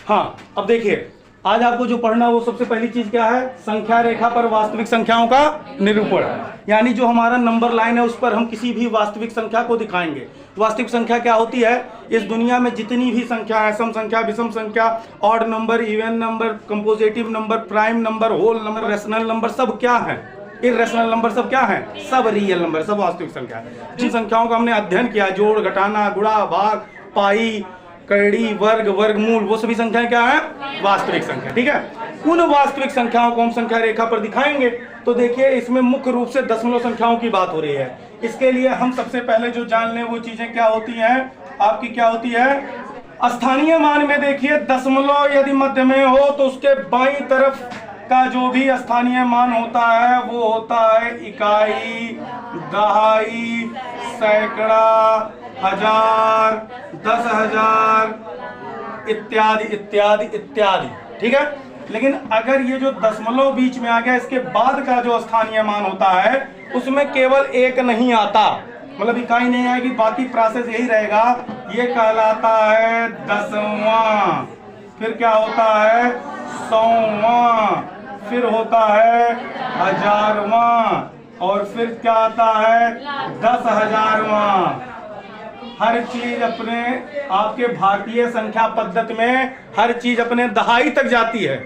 हाँ, अब देखिए आज आपको जो पढ़ना है वो सबसे पहली चीज क्या है, संख्या रेखा पर वास्तविक संख्याओं का निरूपण। यानी जो हमारा नंबर लाइन है उस पर हम किसी भी वास्तविक संख्या को दिखाएंगे। वास्तविक संख्या क्या होती है, इस दुनिया में जितनी भी संख्या है, सम संख्या, विषम संख्या, odd number, even number, compositive number, prime number, whole number, rational number, सब क्या है, इर्रेशनल नंबर, सब क्या है, सब रियल नंबर, सब वास्तविक संख्या है। जिन संख्याओं का हमने अध्ययन किया, जोड़, घटाना, गुणा, भाग, पाई, कड़ी, वर्ग, वर्गमूल, वो सभी संख्याएं क्या है, वास्तविक संख्या। ठीक है, उन वास्तविक संख्याओं को हम संख्या रेखा पर दिखाएंगे। तो देखिए इसमें मुख्य रूप से दशमलव संख्याओं की बात हो रही है। इसके लिए हम सबसे पहले जो जान लें वो चीजें क्या होती हैं आपकी, क्या होती है, स्थानीय मान में देखिए दशमलव यदि मध्य में हो तो उसके बाईं तरफ का जो भी स्थानीय मान होता है वो होता है इकाई, दहाई, सैकड़ा, हजार, 10,000 इत्यादि इत्यादि इत्यादि। ठीक है, लेकिन अगर ये जो दशमलव बीच में आ गया, इसके बाद का जो स्थानीय मान होता है उसमें केवल एक नहीं आता, मतलब इकाई नहीं आएगी, बाकी प्रोसेस यही रहेगा। ये कहलाता है दसवां, फिर क्या होता है सौवां, फिर होता है हजारवां, और फिर क्या आता है 10,000वां। हर चीज अपने आपके भारतीय संख्या पद्धति में हर चीज अपने दहाई तक जाती है।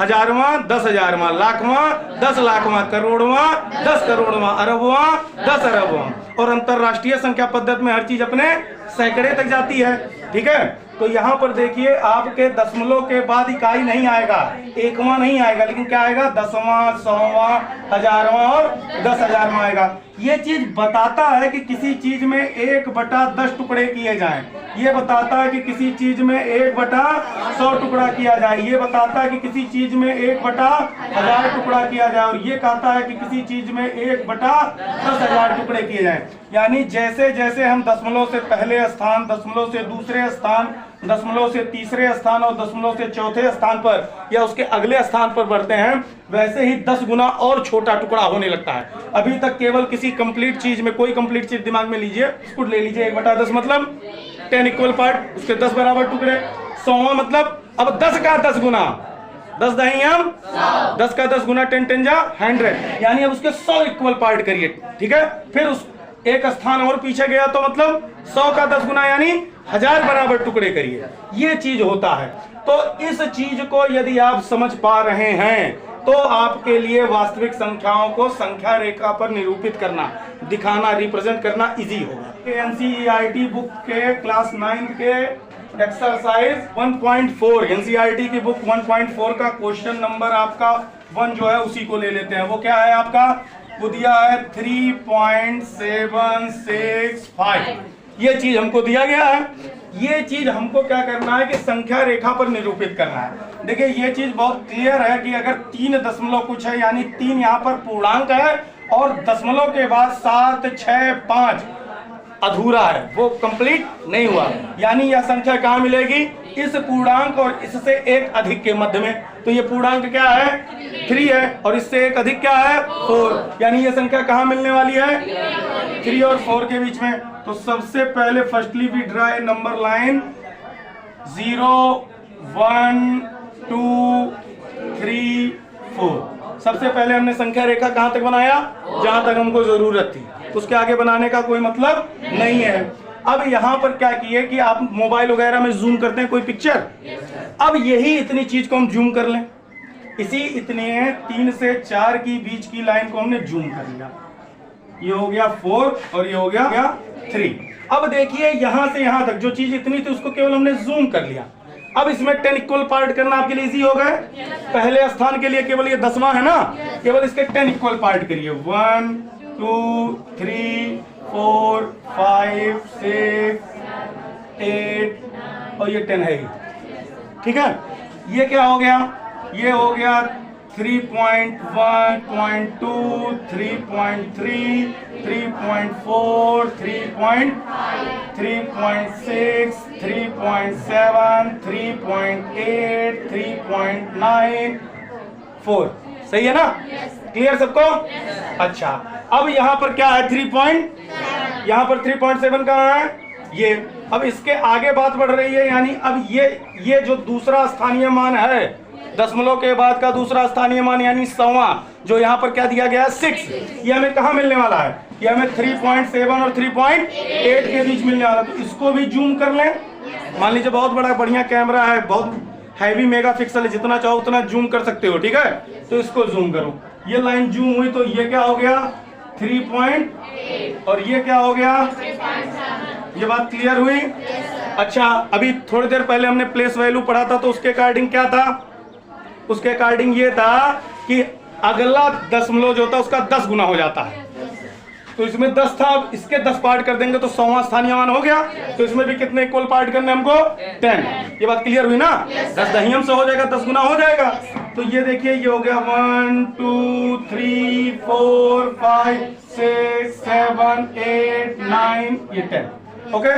हजारवां 10,000वां, लाखवां 10 लाखवां, करोड़वां 10 करोड़वां, अरबवां 10 अरबवां, और अंतरराष्ट्रीय संख्या पद्धति में हर चीज अपने सैकड़े तक जाती है। ठीक है, तो यहाँ पर देखिए आपके दशमलव के बाद इकाई नहीं आएगा, एकवां नहीं आएगा, लेकिन क्या आएगा, दसवां, सौवां, हजारवां और 10,000वां आएगा। ये चीज बताता है कि किसी चीज में 1/10 टुकड़े किए जाएं, ये बताता है कि किसी चीज में 1/100 टुकड़ा किया जाए, ये बताता है कि किसी चीज में 1/1000 टुकड़ा किया जाए, और ये कहता है कि किसी चीज में 1/10,000 टुकड़े किए जाएं। यानी जैसे जैसे हम दशमलव से पहले स्थान, दशमलव से दूसरे स्थान, दशमलव से तीसरे स्थान और दशमलव से चौथे स्थान पर या उसके अगले स्थान पर बढ़ते हैं, वैसे ही 10 गुना और छोटा टुकड़ा होने लगता है। अभी तक केवल किसी कंप्लीट चीज में, कोई कंप्लीट चीज दिमाग में लीजिए, उसको ले लीजिए 1/10 मतलब 10 इक्वल पार्ट, उसके 10 बराबर टुकड़े। 100वां मतलब अब 10 का 10 गुना, 10 दही हम 10 का 10 गुना 10 10 जा 100, यानी अब उसके 100 इक्वल पार्ट करिए। ठीक है, फिर उस एक स्थान और पीछे गया तो मतलब 100 का 10 गुना यानी 1000 बराबर टुकड़े करिए। ये चीज होता है। तो इस चीज को यदि आप समझ पा रहे हैं तो आपके लिए वास्तविक संख्याओं को संख्या रेखा पर निरूपित करना, दिखाना, रिप्रेजेंट करना इजी होगा। एनसीईआरटी बुक के क्लास 9 के एक्सरसाइज 1.4, एनसीईआरटी की बुक 1.4 का क्वेश्चन नंबर आपका 1 जो है उसी को ले लेते हैं। वो क्या है आपका, वो दिया है 3.765। ये चीज हमको दिया गया है। ये चीज हमको क्या करना है कि संख्या रेखा पर निरूपित करना है। देखिए ये चीज बहुत क्लियर है कि अगर 3 दशमलव कुछ है, यानी 3 यहाँ पर पूर्णांक है और दशमलव के बाद 7, 6, 5 अधूरा है, वो कंप्लीट नहीं हुआ, यानी यह संख्या कहाँ मिलेगी, इस पूर्णांक और इससे एक अधिक के मध्य में। तो ये पूर्णांक क्या है, 3 है, और इससे एक अधिक क्या है, 4, यानी ये संख्या कहाँ मिलने वाली है, 3 और 4 के बीच में। तो सबसे पहले firstly we draw a number line 0, 1, 2, 3, 4। सबसे पहले हमने संख्या रेखा कहां तक बनाया, जहां तक हमको जरूरत थी, उसके आगे बनाने का कोई मतलब नहीं है। अब यहाँ पर क्या किए कि आप मोबाइल वगैरह में जूम करते हैं कोई पिक्चर, अब यही इतनी चीज को हम जूम कर लें, इसी इतने 3 से 4 की बीच की लाइन को हमने जूम कर लिया। ये हो गया 4 और ये हो गया 3। अब देखिए यहां से यहां तक जो चीज इतनी थी उसको केवल हमने जूम कर लिया। अब इसमें 10 इक्वल पार्ट करना आपके लिए इजी हो गए। पहले स्थान के लिए केवल ये 10वां है ना, केवल इसके 10 इक्वल पार्ट करिए, 1, 2, 3, 4, 5, 6, 8 और ये 10 है ही। ठीक है, ये क्या हो गया, ये हो गया 3.1.2, 3.3, 3.4, 3.6, 3.7, 3.8, 3.9, 4। सही है ना, क्लियर सबको? अच्छा, अब यहाँ पर क्या है 3 पॉइंट, यहाँ पर 3.7 कहाँ है, ये अब इसके आगे बात बढ़ रही है, यानी अब ये जो दूसरा स्थानीय मान है, दशमलव के बाद का दूसरा स्थानीय मान यानी 100वां, जो यहाँ पर क्या दिया गया है 6, ये हमें कहाँ मिलने वाला है? ये हमें 3.7 और 3.8 के बीच मिलने वाला है। तो इसको भी जूम कर लें। मान लीजिए बहुत बड़ा बढ़िया कैमरा है, बहुत हैवी मेगा पिक्सल है, जितना चाहो उतना जूम कर सकते हो, ठीक है? तो इसको जूम करो, ये लाइन जूम हुई तो ये क्या हो गया 3. और ये क्या हो गया, ये बात क्लियर हुई? अच्छा, अभी थोड़ी देर पहले हमने प्लेस वैल्यू पढ़ा था, तो उसके अकॉर्डिंग क्या था? उसके अकॉर्डिंग ये था कि अगला दशमलव जो होता है उसका 10 गुना हो जाता है। तो इसमें 10 था, अब इसके 10 पार्ट कर देंगे तो 100वां स्थानीय मान हो गया। तो इसमें भी कितने इक्वल पार्ट करने हमको 10। ये बात क्लियर हुई ना? 10 दहियम से हो जाएगा, 10 गुना हो जाएगा। तो ये देखिए, ये हो गया 1 2 3 4 5 6 7 8 9, ये 10। ओके,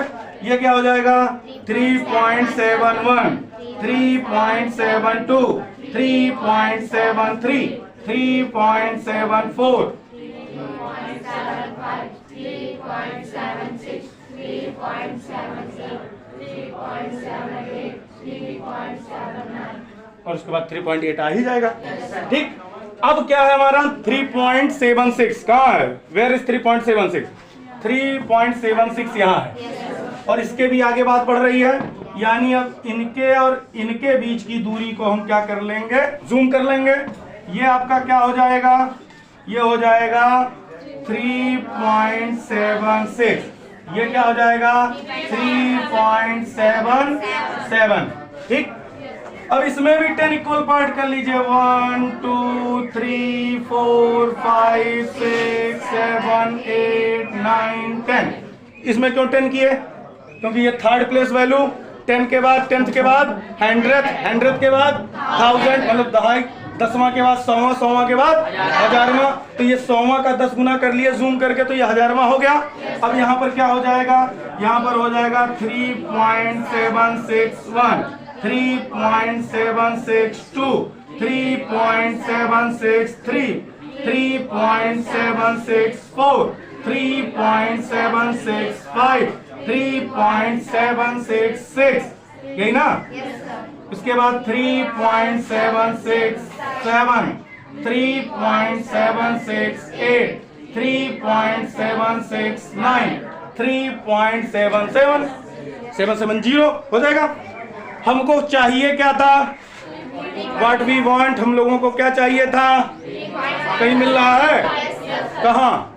ये क्या हो जाएगा 3.71 3.72 3.73 3.74 और उसके बाद 3.8 आ ही जाएगा। ठीक, अब क्या है हमारा 3.76 कहाँ है? Where is 3.76? 3.76 यहाँ है। और इसके भी आगे बात बढ़ रही है, यानी अब इनके और इनके बीच की दूरी को हम क्या कर लेंगे, जूम कर लेंगे। ये आपका क्या हो जाएगा, ये हो जाएगा 3.76, ये क्या हो जाएगा 3.77। ठीक, अब इसमें भी 10 इक्वल पार्ट कर लीजिए, 1 2 3 4 5 6 7 8 9 10। इसमें क्यों 10 किए? क्योंकि ये थर्ड प्लेस वैल्यू, 10 के बाद 10th के बाद 100th के बाद 1000, मतलब दहाई, 10वां के बाद 100वां, 100वां के बाद 1000वां। तो ये 100वां का 10 गुना कर लिए जूम करके, तो ये 1000वां हो गया। अब यहाँ पर क्या हो जाएगा, यहाँ पर हो जाएगा 3.761 3.762 3.763 3.764 3.765 3.766, यही ना? उसके बाद 3.767 3.768 3.769 3.770 हो जाएगा। हमको चाहिए क्या था? व्हाट वी वांट, हम लोगों को क्या चाहिए था? कहीं मिल रहा है? कहाँ?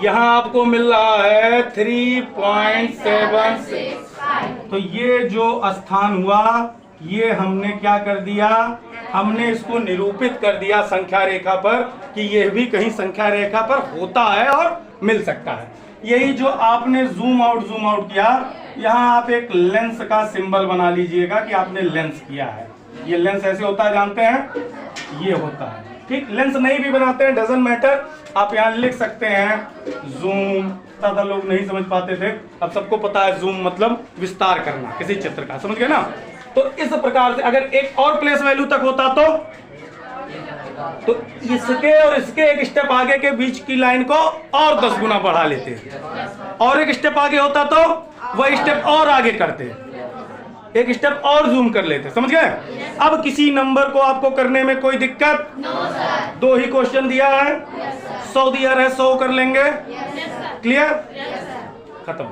यहाँ आपको मिल रहा है 3.76। तो ये जो स्थान हुआ, ये हमने क्या कर दिया, हमने इसको निरूपित कर दिया संख्या रेखा पर कि ये भी कहीं संख्या रेखा पर होता है और मिल सकता है। यही जो आपने जूम आउट किया, यहाँ आप एक लेंस का सिंबल बना लीजिएगा कि आपने लेंस किया है। ये लेंस ऐसे होता है, जानते हैं, ये होता है। ठीक, लेंस नहीं भी बनाते हैं, डजंट मैटर, आप यहाँ लिख सकते हैं जूम। ज्यादा लोग नहीं समझ पाते थे, अब सबको पता है जूम मतलब विस्तार करना किसी चित्र का, समझ गए ना? तो इस प्रकार से अगर एक और प्लेस वैल्यू तक होता तो इसके और इसके एक स्टेप आगे के बीच की लाइन को और 10 गुना बढ़ा लेते, और एक स्टेप आगे होता तो वह स्टेप और आगे करते, एक स्टेप और जूम कर लेते, समझ गए? अब किसी नंबर को आपको करने में कोई दिक्कत? दो ही क्वेश्चन दिया है, 100 दिया है, 100 कर लेंगे। क्लियर? खत्म।